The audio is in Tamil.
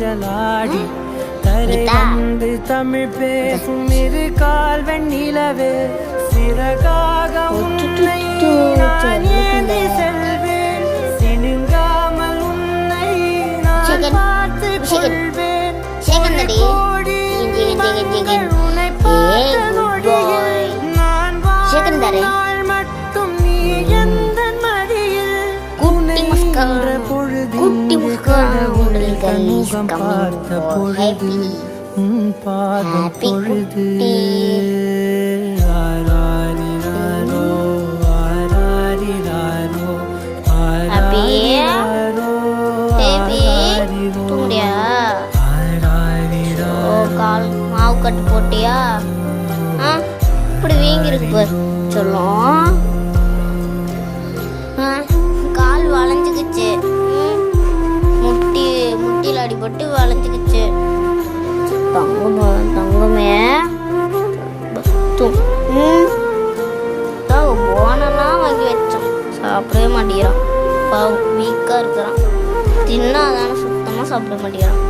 ஊஞ்சலாடி தரை வந்து தமிழ் பேசும் இரு கால் வெண்ணிலவே சிறகாக உன்னை நான் ஏந்தி செல்வேன் சினுங்காமல் உன்னை நான் பார்த்து கொள்வேன் கோடி மங்கள் உன்னை பார்த்த நொடியில் நான் வாழ்நாள் மட்டும் நீ எந்த மடியில் உன்னை என்ற பொழுதில் கடவுளில் கண்முகம் பார்த்த பொழுது உன் பாதம் பொழுது ஆராரிராரோ ஆராரிராரோ ஆராரிராரோ ஆராரிராரோ கால் மாவு கட்டு போட்டியா இப்படி வீங்கிருக்கு பார் சொல்லும் கால் வளைஞ்சுக்குச்சு முட்டியில் அடிபட்டு வளைஞ்சுக்குச்சு தங்கமே போனெல்லாம் வாங்கி வச்சோம் சாப்பிடவே மாட்டேங்கிறான் பாவம் வீக்காக இருக்கிறான் தின்னாதானே சுத்தமாக சாப்பிட மாட்டேங்கிறான்